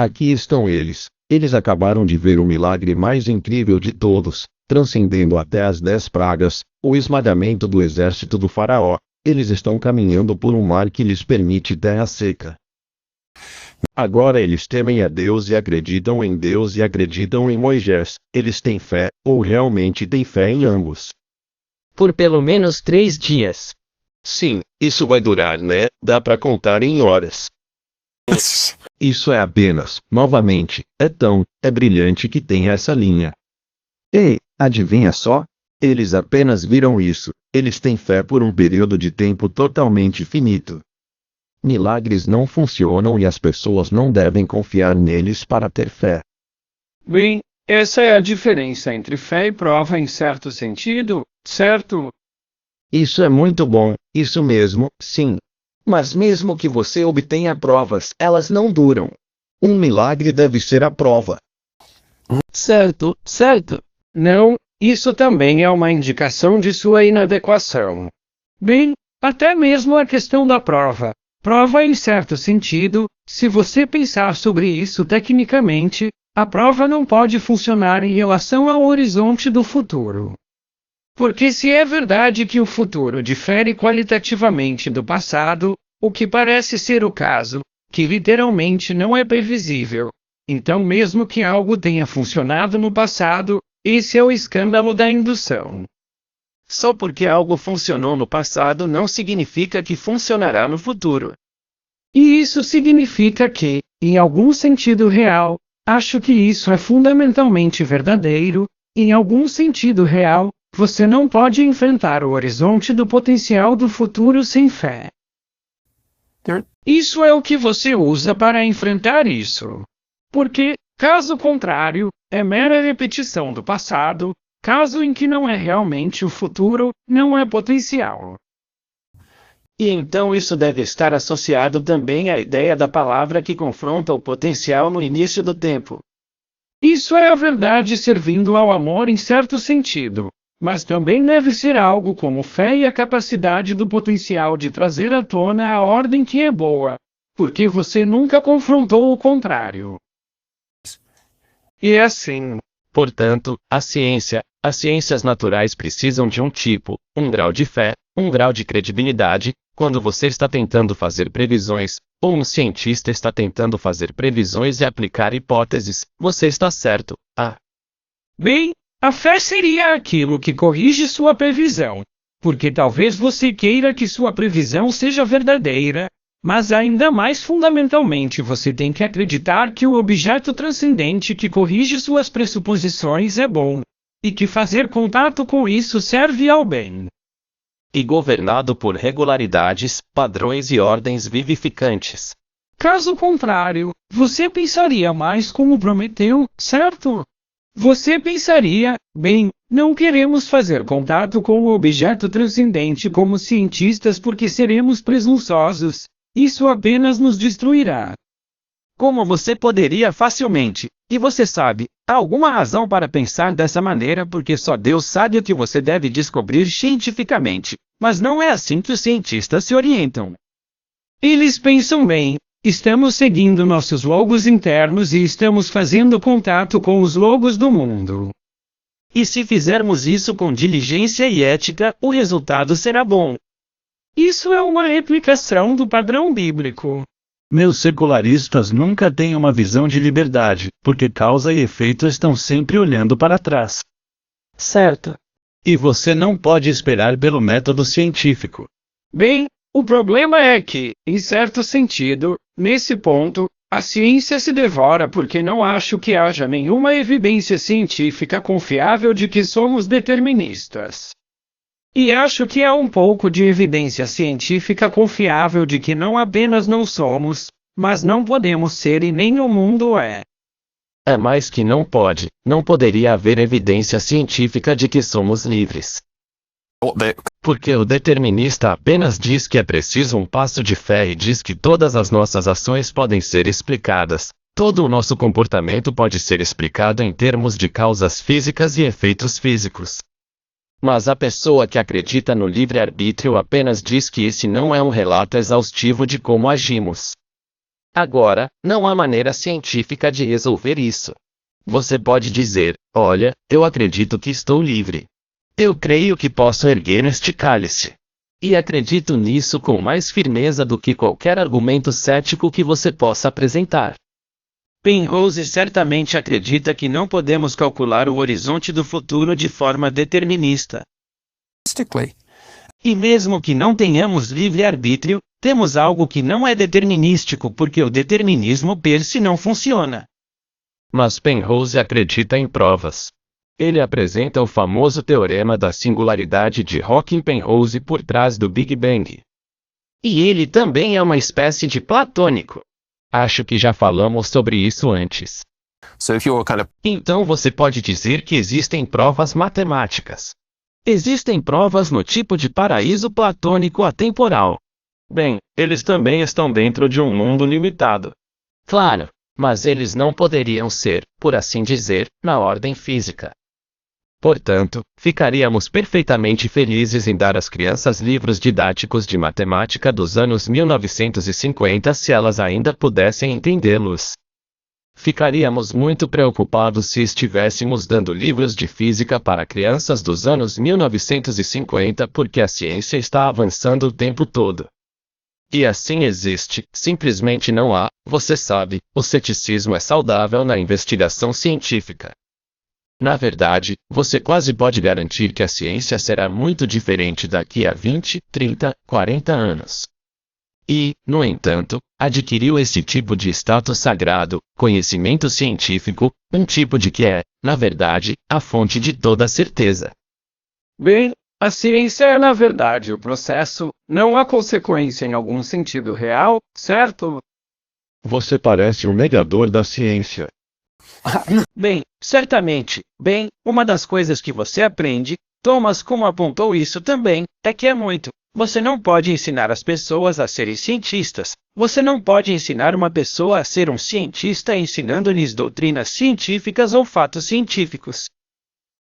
Aqui estão eles. Eles acabaram de ver o milagre mais incrível de todos, transcendendo até as 10 pragas, o esmagamento do exército do faraó. Eles estão caminhando por um mar que lhes permite terra seca. Agora eles temem a Deus e acreditam em Deus e acreditam em Moisés. Eles têm fé, ou realmente têm fé em ambos. Por pelo menos 3 dias. Sim, isso vai durar, né? Dá pra contar em horas. Isso é apenas, novamente, é brilhante que tem essa linha. Ei, adivinha só? Eles apenas viram isso, eles têm fé por um período de tempo totalmente finito. Milagres não funcionam e as pessoas não devem confiar neles para ter fé. Bem, essa é a diferença entre fé e prova em certo sentido, certo? Isso é muito bom, isso mesmo, sim. Mas mesmo que você obtenha provas, elas não duram. Um milagre deve ser a prova. Certo, certo. Não, isso também é uma indicação de sua inadequação. Bem, até mesmo a questão da prova. Prova em certo sentido, se você pensar sobre isso tecnicamente, a prova não pode funcionar em relação ao horizonte do futuro. Porque se é verdade que o futuro difere qualitativamente do passado, o que parece ser o caso, que literalmente não é previsível, então mesmo que algo tenha funcionado no passado, esse é o escândalo da indução. Só porque algo funcionou no passado não significa que funcionará no futuro. E isso significa que, em algum sentido real, acho que isso é fundamentalmente verdadeiro, em algum sentido real, você não pode enfrentar o horizonte do potencial do futuro sem fé. Isso é o que você usa para enfrentar isso. Porque, caso contrário, é mera repetição do passado, caso em que não é realmente o futuro, não é potencial. E então isso deve estar associado também à ideia da palavra que confronta o potencial no início do tempo. Isso é a verdade servindo ao amor em certo sentido, mas também deve ser algo como fé e a capacidade do potencial de trazer à tona a ordem que é boa, porque você nunca confrontou o contrário. E assim, portanto, as ciências naturais precisam de um grau de fé, um grau de credibilidade, quando você está tentando fazer previsões, ou um cientista está tentando fazer previsões e aplicar hipóteses, você está certo. Bem, a fé seria aquilo que corrige sua previsão, porque talvez você queira que sua previsão seja verdadeira, mas ainda mais fundamentalmente você tem que acreditar que o objeto transcendente que corrige suas pressuposições é bom, e que fazer contato com isso serve ao bem. E governado por regularidades, padrões e ordens vivificantes. Caso contrário, você pensaria mais como Prometeu, certo? Você pensaria, bem, não queremos fazer contato com o objeto transcendente como cientistas porque seremos presunçosos, isso apenas nos destruirá. Como você poderia facilmente, e você sabe, há alguma razão para pensar dessa maneira porque só Deus sabe o que você deve descobrir cientificamente, mas não é assim que os cientistas se orientam. Eles pensam bem, estamos seguindo nossos logos internos e estamos fazendo contato com os logos do mundo. E se fizermos isso com diligência e ética, o resultado será bom. Isso é uma replicação do padrão bíblico. Meus secularistas nunca têm uma visão de liberdade, porque causa e efeito estão sempre olhando para trás. Certo. E você não pode esperar pelo método científico. Bem, o problema é que, em certo sentido, nesse ponto, a ciência se devora porque não acho que haja nenhuma evidência científica confiável de que somos deterministas. E acho que há um pouco de evidência científica confiável de que não apenas não somos, mas não podemos ser e nem o mundo é. É mais que não poderia haver evidência científica de que somos livres. Porque o determinista apenas diz que é preciso um passo de fé e diz que todas as nossas ações podem ser explicadas. Todo o nosso comportamento pode ser explicado em termos de causas físicas e efeitos físicos. Mas a pessoa que acredita no livre-arbítrio apenas diz que esse não é um relato exaustivo de como agimos. Agora, não há maneira científica de resolver isso. Você pode dizer, olha, eu acredito que estou livre. Eu creio que posso erguer este cálice. E acredito nisso com mais firmeza do que qualquer argumento cético que você possa apresentar. Penrose certamente acredita que não podemos calcular o horizonte do futuro de forma determinista. E mesmo que não tenhamos livre-arbítrio, temos algo que não é determinístico porque o determinismo per se não funciona. Mas Penrose acredita em provas. Ele apresenta o famoso teorema da singularidade de Hawking-Penrose por trás do Big Bang. E ele também é uma espécie de platônico. Acho que já falamos sobre isso antes. Então você pode dizer que existem provas matemáticas. Existem provas no tipo de paraíso platônico atemporal. Bem, eles também estão dentro de um mundo limitado. Claro, mas eles não poderiam ser, por assim dizer, na ordem física. Portanto, ficaríamos perfeitamente felizes em dar às crianças livros didáticos de matemática dos anos 1950 se elas ainda pudessem entendê-los. Ficaríamos muito preocupados se estivéssemos dando livros de física para crianças dos anos 1950 porque a ciência está avançando o tempo todo. E assim existe, simplesmente não há, você sabe, o ceticismo é saudável na investigação científica. Na verdade, você quase pode garantir que a ciência será muito diferente daqui a 20, 30, 40 anos. E, no entanto, adquiriu esse tipo de status sagrado, conhecimento científico, um tipo de que é, na verdade, a fonte de toda certeza. Bem, a ciência é na verdade o processo, não a consequência em algum sentido real, certo? Você parece um negador da ciência. Bem, certamente. Bem, uma das coisas que você aprende, Thomas como apontou isso também, é que é muito. Você não pode ensinar as pessoas a serem cientistas. Você não pode ensinar uma pessoa a ser um cientista ensinando-lhes doutrinas científicas ou fatos científicos.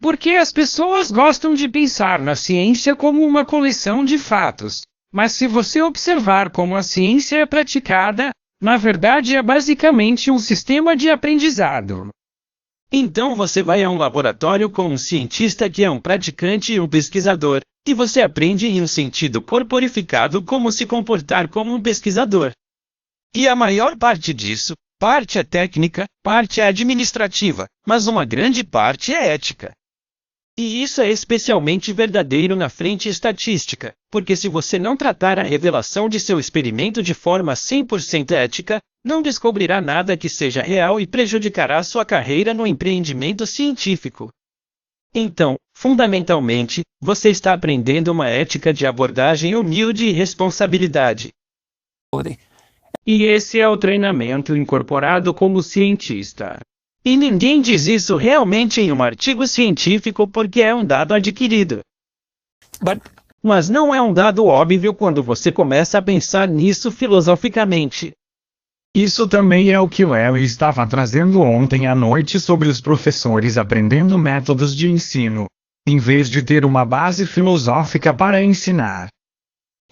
Porque as pessoas gostam de pensar na ciência como uma coleção de fatos. Mas se você observar como a ciência é praticada, na verdade é basicamente um sistema de aprendizado. Então você vai a um laboratório com um cientista que é um praticante e um pesquisador, e você aprende em um sentido corporificado como se comportar como um pesquisador. E a maior parte disso, parte é técnica, parte é administrativa, mas uma grande parte é ética. E isso é especialmente verdadeiro na frente estatística, porque se você não tratar a revelação de seu experimento de forma 100% ética, não descobrirá nada que seja real e prejudicará sua carreira no empreendimento científico. Então, fundamentalmente, você está aprendendo uma ética de abordagem humilde e responsabilidade. E esse é o treinamento incorporado como cientista. E ninguém diz isso realmente em um artigo científico porque é um dado adquirido. Mas não é um dado óbvio quando você começa a pensar nisso filosoficamente. Isso também é o que Larry estava trazendo ontem à noite sobre os professores aprendendo métodos de ensino, em vez de ter uma base filosófica para ensinar.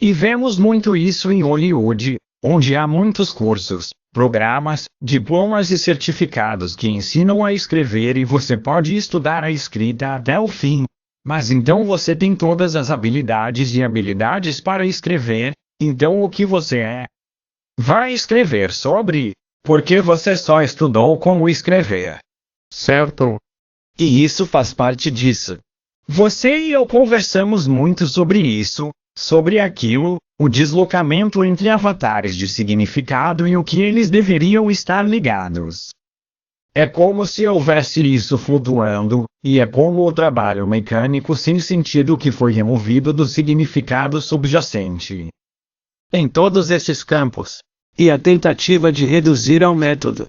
E vemos muito isso em Hollywood, onde há muitos cursos, programas, diplomas e certificados que ensinam a escrever e você pode estudar a escrita até o fim. Mas então você tem todas as habilidades e habilidades para escrever, então o que você é? Vai escrever sobre, porque você só estudou como escrever. Certo? E isso faz parte disso. Você e eu conversamos muito sobre isso, sobre aquilo, o deslocamento entre avatares de significado e o que eles deveriam estar ligados. É como se houvesse isso flutuando, e é como o trabalho mecânico sem sentido que foi removido do significado subjacente. Em todos esses campos. E a tentativa de reduzir ao método.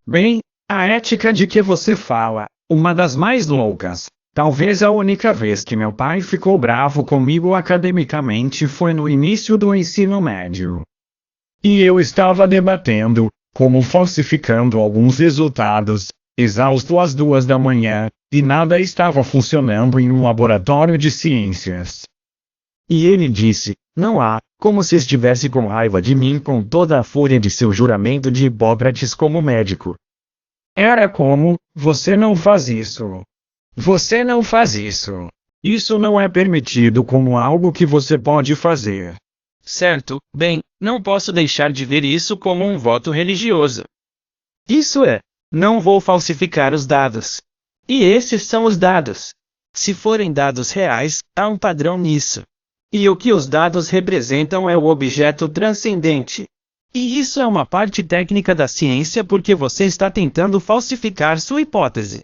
Bem, a ética de que você fala, uma das mais loucas. Talvez a única vez que meu pai ficou bravo comigo academicamente foi no início do ensino médio. E eu estava debatendo, como falsificando alguns resultados, exausto às 2 da manhã, e nada estava funcionando em um laboratório de ciências. E ele disse, não há Como se estivesse com raiva de mim com toda a fúria de seu juramento de Hipócrates como médico. Era como, você não faz isso. Você não faz isso. Isso não é permitido como algo que você pode fazer. Certo, bem, não posso deixar de ver isso como um voto religioso. Isso é, não vou falsificar os dados. E esses são os dados. Se forem dados reais, há um padrão nisso. E o que os dados representam é o objeto transcendente. E isso é uma parte técnica da ciência porque você está tentando falsificar sua hipótese.